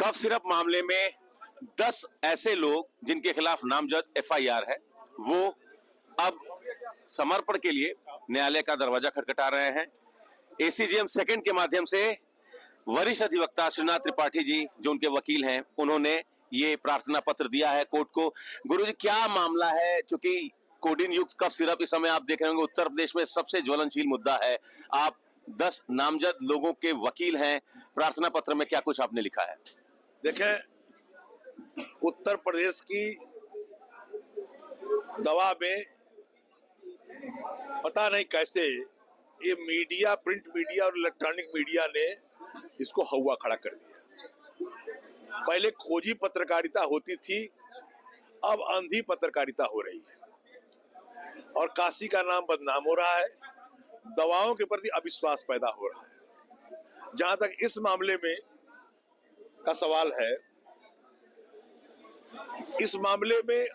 Cough syrup मामले में 10 ऐसे लोग जिनके खिलाफ नामजद एफआईआर है, वो अब समर्पण के लिए न्यायालय का दरवाजा खटखटा रहे हैं। एसीजेएम सेकंड के माध्यम से वरिष्ठ अधिवक्ता श्रीनाथ त्रिपाठी जी, जो उनके वकील हैं, उन्होंने ये प्रार्थना पत्र दिया है कोर्ट को। गुरुजी, क्या मामला है? चूंकि कोडीन युक्त कफ सिरप इस समय आप देख रहे होंगे उत्तर प्रदेश में सबसे ज्वलनशील मुद्दा है। आप 10 नामजद लोगों के वकील हैं, प्रार्थना पत्र में क्या कुछ आपने लिखा है? देखें, उत्तर प्रदेश की दवा में पता नहीं कैसे ये मीडिया, प्रिंट मीडिया और इलेक्ट्रॉनिक मीडिया ने इसको हवा खड़ा कर दिया। पहले खोजी पत्रकारिता होती थी, अब अंधी पत्रकारिता हो रही है और काशी का नाम बदनाम हो रहा है। दवाओं के प्रति अविश्वास पैदा हो रहा है। जहां तक इस मामले में का सवाल है, इस मामले में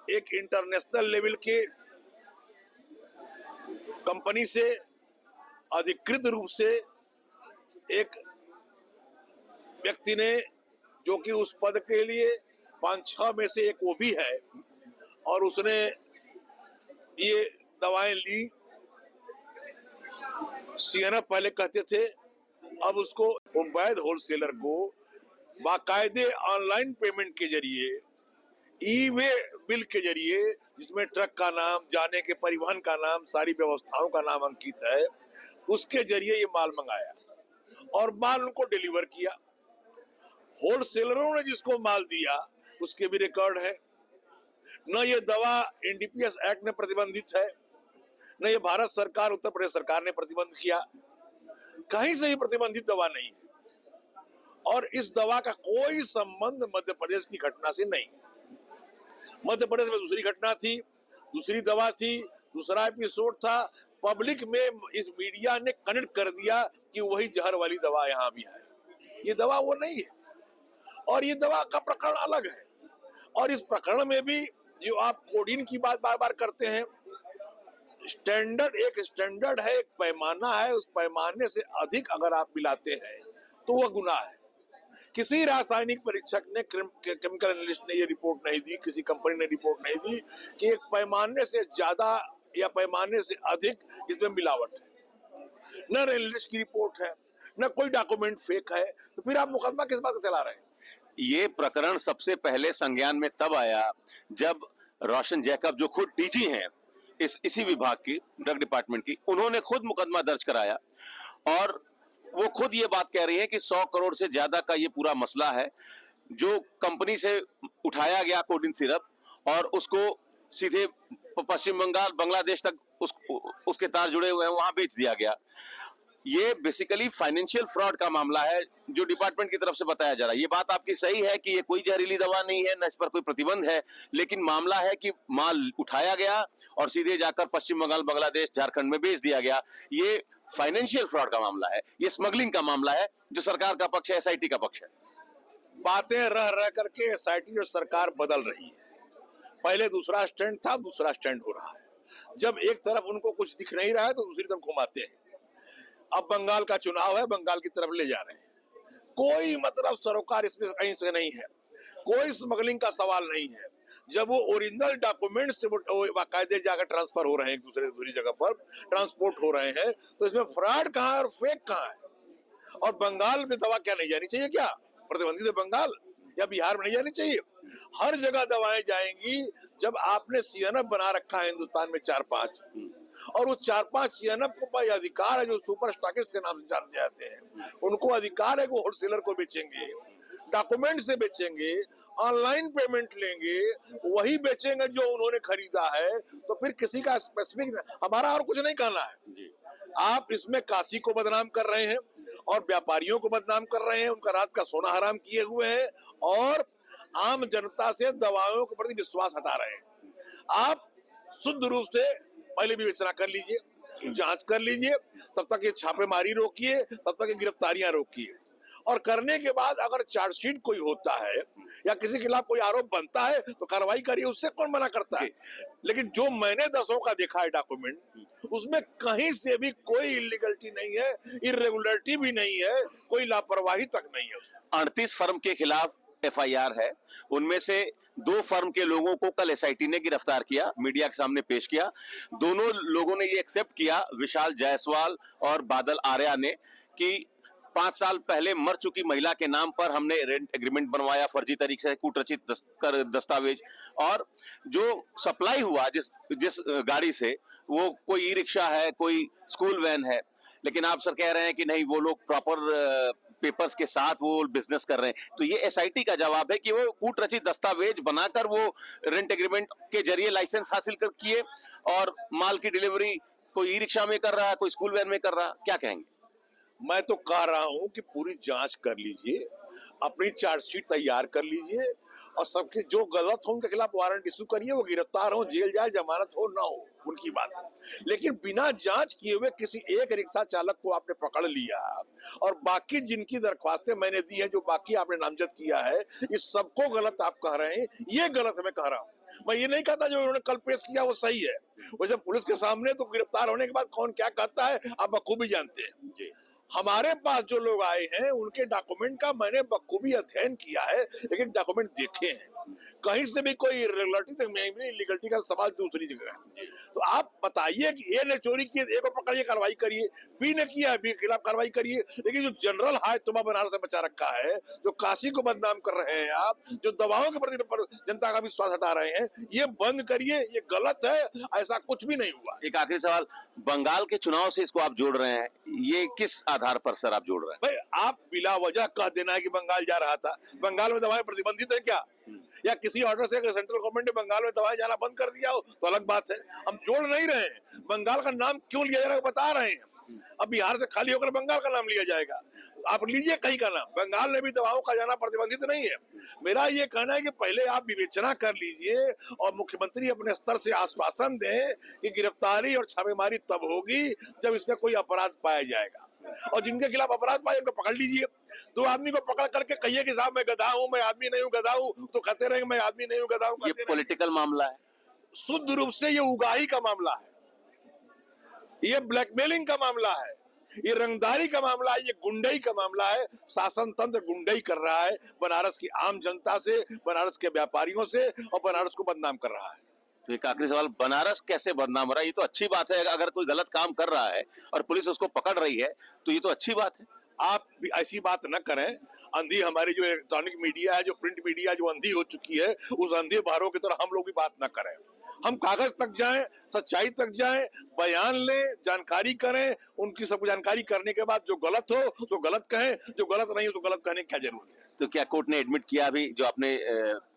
एक इंटरनेशनल लेवल के कंपनी से अधिकृत रूप से एक व्यक्ति ने, जो कि उस पद के लिए 5-6 में से एक वो भी है, और उसने ये दवाएं ली। सीएनएफ पहले कहते थे, अब उसको वैध होलसेलर को बाकायदे ऑनलाइन पेमेंट के जरिए, ई वे बिल के जरिए, जिसमें ट्रक का नाम, जाने के परिवहन का नाम, सारी व्यवस्थाओं का नाम अंकित है, उसके जरिए ये माल मंगाया और माल उनको डिलीवर किया। होलसेलरों ने जिसको माल दिया उसके भी रिकॉर्ड है। न ये दवा एनडीपीएस एक्ट में प्रतिबंधित है, न ये भारत सरकार, उत्तर प्रदेश सरकार ने प्रतिबंध किया। कहीं से ही प्रतिबंधित दवा नहीं है और इस दवा का कोई संबंध मध्य प्रदेश की घटना से नहीं। मध्य प्रदेश में दूसरी घटना थी, दूसरी दवा थी, दूसरा एपिसोड था। पब्लिक में इस मीडिया ने कनेक्ट कर दिया कि वही जहर वाली दवा यहाँ भी है। ये दवा वो नहीं है और ये दवा का प्रकरण अलग है। और इस प्रकरण में भी जो आप कोडीन की बात बार बार करते हैं, एक स्टैंडर्ड है, एक पैमाना है। उस पैमाने से अधिक अगर आप मिलाते हैं तो वह गुनाह है। किसी रासायनिक परीक्षक ने, केमिकल एनालिस्ट ने ये रिपोर्ट नहीं दी, किसी कंपनी ने रिपोर्ट नहीं दी कि एक पैमाने से ज्यादा या पैमाने से अधिक इसमें मिलावट है। न एनालिस्ट की रिपोर्ट है, न कोई डॉक्यूमेंट फेक है, तो फिर आप मुकदमा किस बात का चला रहे हैं? ये प्रकरण सबसे पहले संज्ञान में तब आया जब रोशन जैकब, जो खुद डीजी हैं इसी विभाग की, ड्रग डिपार्टमेंट की, उन्होंने खुद मुकदमा दर्ज कराया और वो खुद ये बात कह रही है कि 100 करोड़ से ज्यादा का ये पूरा मसला है, जो कंपनी से उठाया गया कोडीन सिरप और उसको सीधे पश्चिम बंगाल, बांग्लादेश तक उसके तार जुड़े हुए हैं, वहां बेच दिया गया। ये बेसिकली फाइनेंशियल फ्रॉड का मामला है जो डिपार्टमेंट की तरफ से बताया जा रहा है। ये बात आपकी सही है कि ये कोई जहरीली दवा नहीं है, न इस पर कोई प्रतिबंध है, लेकिन मामला है कि माल उठाया गया और सीधे जाकर पश्चिम बंगाल, बांग्लादेश, झारखंड में बेच दिया गया। ये फाइनेंशियल फ्रॉड का मामला है, ये स्मगलिंग का मामला है, जो सरकार का पक्ष है, एसआईटी का पक्ष है। बातें रह रह करके एसआईटी और सरकार बदल रही है। पहले दूसरा स्टैंड था, दूसरा स्टैंड हो रहा है। जब एक तरफ उनको कुछ दिख नहीं रहा है तो दूसरी तरफ घुमाते हैं। अब बंगाल का चुनाव है, बंगाल की तरफ ले जा रहे हैं। कोई मतलब सरोकार इसमें कहीं से नहीं है, कोई स्मगलिंग का सवाल नहीं है। जब वो ओरिजिनल डॉक्यूमेंट से बाकायदे जाकर ट्रांसफर हो रहे हैं, एक दूसरे से दूसरी जगह पर ट्रांसपोर्ट हो रहे हैं, तो इसमें फ्रॉड कहाँ है और फेक कहाँ है? और बंगाल में दवा क्या नहीं जानी चाहिए? क्या प्रतिबंधित है बंगाल या बिहार में नहीं जानी चाहिए? हर जगह दवाएं जाएंगी। जब आपने सीएनएफ बना रखा है हिंदुस्तान में 4-5, और उस 4-5 सीएनएफ को पाई अधिकार है, जो सुपर स्टॉकिस्ट के नाम से जाने जाते हैं, उनको अधिकार है कि होलसेलर को बेचेंगे, डॉक्यूमेंट से बेचेंगे, ऑनलाइन पेमेंट लेंगे, वही बेचेंगे जो उन्होंने खरीदा है। तो फिर किसी का स्पेसिफिक, हमारा और कुछ नहीं कहना है जी। आप इसमें काशी को बदनाम कर रहे हैं और व्यापारियों को बदनाम कर रहे हैं, उनका रात का सोना हराम किए हुए हैं और आम जनता से दवाओं के प्रति विश्वास हटा रहे हैं। आप शुद्ध रूप से पहले विवेचना कर लीजिए, जांच कर लीजिए, तब तक ये छापेमारी रोकिए, तब तक ये गिरफ्तारियां रोकिए और करने के बाद अगर चार्जशीट कोई होता है या किसी के खिलाफ कोई आरोप बनता है तो कार्रवाई करिए, उससे कौन मना करता है। लेकिन जो मैंने 10 का देखा है डॉक्यूमेंट, उसमें कहीं से भी कोई इलीगलिटी नहीं है, इरेगुलरिटी भी नहीं है, कोई लापरवाही तक नहीं है। 38 फर्म के खिलाफ एफआईआर है, उनमें से 2 फर्म के लोगों को कल एसआईटी ने गिरफ्तार किया, मीडिया के सामने पेश किया। दोनों लोगों ने ये एक्सेप्ट किया, विशाल जायसवाल और बादल आर्या ने, कि 5 साल पहले मर चुकी महिला के नाम पर हमने रेंट एग्रीमेंट बनवाया, फर्जी तरीके से कूटरचित दस्तावेज, और जो सप्लाई हुआ जिस गाड़ी से, वो कोई ई रिक्शा है, कोई स्कूल वैन है, लेकिन आप सर कह रहे हैं कि नहीं, वो लोग प्रॉपर पेपर्स के साथ वो बिजनेस कर रहे हैं। तो ये एसआईटी का जवाब है कि वो कूटरचित दस्तावेज बनाकर वो रेंट एग्रीमेंट के जरिए लाइसेंस हासिल कर किए और माल की डिलीवरी कोई ई रिक्शा में कर रहा है, कोई स्कूल वैन में कर रहा है। क्या कहेंगे? मैं तो कह रहा हूं कि पूरी जांच कर लीजिए, अपनी चार्जशीट तैयार कर लीजिए और सबके जो गलत हो उनके खिलाफ वारंट इशू करिए, वो गिरफ्तार हो, जेल जाए, जमानत हो ना हो उनकी बात है। लेकिन बिना जांच किए हुए किसी एक रिक्शा चालक को आपने पकड़ लिया और बाकी जिनकी दरख्वास्तें मैंने दी हैं, जो बाकी आपने नामजद किया है, इस सबको गलत आप कह रहे हैं, ये गलत है। मैं कह रहा हूं, मैं ये नहीं कहता जो उन्होंने कल पेश किया वो सही है। वैसे पुलिस के सामने तो गिरफ्तार होने के बाद कौन क्या कहता है आप बखूबी जानते हैं। हमारे पास जो लोग आए हैं उनके डॉक्यूमेंट का मैंने बखूबी अध्ययन किया है, लेकिन डॉक्यूमेंट देखे हैं, कहीं से भी कोई इरेगुलरिटी तक नहीं मिली। इलीगलिटी का सवाल दूसरी जगह है। तो आप बताइए कि ए ने चोरी की, ए को पकड़िए, कार्रवाई करिए, बी ने किया, बी के खिलाफ कार्रवाई करिए। लेकिन जो जनरल हाय तुमा बनारस से बचा रखा है, जो काशी को बदनाम कर रहे हैं आप, जो दवाओं के प्रति जनता का विश्वास हटा रहे हैं, ये बंद करिए, ये गलत है, ऐसा कुछ भी नहीं हुआ। एक आखिरी सवाल, बंगाल के चुनाव से इसको आप जोड़ रहे हैं, ये किस आधार पर सर आप जोड़ रहे हैं? भाई आप बिला वजह कह देना है कि बंगाल जा रहा था, बंगाल में दवाएं प्रतिबंधित है क्या? या किसी ऑर्डर से सेंट्रल गवर्नमेंट ने बंगाल में दवाएं जाना बंद कर दिया हो तो अलग बात है। हम जोड़ नहीं रहे हैं, बंगाल का नाम क्यों लिया जा रहा है बता रहे हैं। अब बिहार से खाली होकर बंगाल का नाम लिया जाएगा, आप लीजिए कहीं का नाम। बंगाल में भी दवाओं का जाना प्रतिबंधित नहीं है। मेरा ये कहना है कि पहले आप विवेचना कर लीजिए और मुख्यमंत्री अपने स्तर से आश्वासन दें कि गिरफ्तारी और छापेमारी तब होगी जब इसमें कोई अपराध पाया जाएगा, और जिनके खिलाफ अपराध पाए उनको पकड़ लीजिए। 2 आदमी को पकड़ करके कहिए कि साहब मैं गधा हूं, मैं आदमी नहीं हूं, गधा हूं, तो कहते रहे मैं आदमी नहीं हूं, गधा हूं। ये पॉलिटिकल मामला है, शुद्ध रूप से ये उगाही का मामला है, ये ब्लैकमेलिंग का मामला है, ये रंगदारी का मामला है, ये गुंडई का मामला है। शासन तंत्र गुंडई कर रहा है बनारस की आम जनता से, बनारस के व्यापारियों से, और बनारस को बदनाम कर रहा है। तो एक आखिरी सवाल, बनारस कैसे बदनाम हो रहा है? ये तो अच्छी बात है, अगर कोई गलत काम कर रहा है और पुलिस उसको पकड़ रही है तो ये तो अच्छी बात है। आप भी ऐसी बात न करें। अंधी हमारी जो इलेक्ट्रॉनिक मीडिया है, जो प्रिंट मीडिया जो अंधी हो चुकी है, उस अंधे बहरों की तरह हम लोग भी बात न करें। हम कागज तक जाएं, सच्चाई तक जाएं, बयान लें, जानकारी करें, उनकी सब जानकारी करने के बाद जो गलत हो तो गलत कहें, जो गलत नहीं हो तो गलत कहने की क्या जरूरत है। तो क्या कोर्ट ने एडमिट किया अभी जो आपने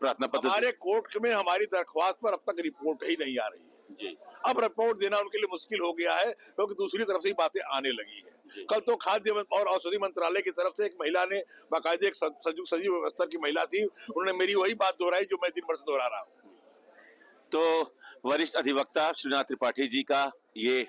प्रार्थना पत्र? हमारे कोर्ट में हमारी दरख्वास्त पर अब तक रिपोर्ट ही नहीं आ रही है जी। अब रिपोर्ट देना उनके लिए मुश्किल हो गया है, क्योंकि दूसरी तरफ से ही बातें आने लगी है। कल तो खाद्य और औषधि मंत्रालय की तरफ से एक महिला ने, बाकायदे एक सजीव व्यवस्था की महिला थी, उन्होंने मेरी वही बात दोहराई जो मैं दिन भर से दोहरा रहा हूँ। तो वरिष्ठ अधिवक्ता श्रीनाथ त्रिपाठी जी का ये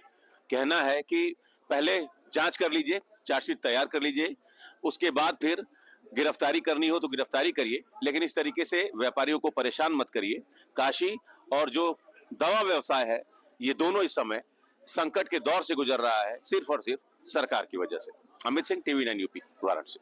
कहना है कि पहले जांच कर लीजिए, चार्जशीट तैयार कर लीजिए, उसके बाद फिर गिरफ्तारी करनी हो तो गिरफ्तारी करिए, लेकिन इस तरीके से व्यापारियों को परेशान मत करिए। काशी और जो दवा व्यवसाय है, ये दोनों इस समय संकट के दौर से गुजर रहा है, सिर्फ और सिर्फ सरकार की वजह से। Amit Singh, TV9 UP, Varanasi.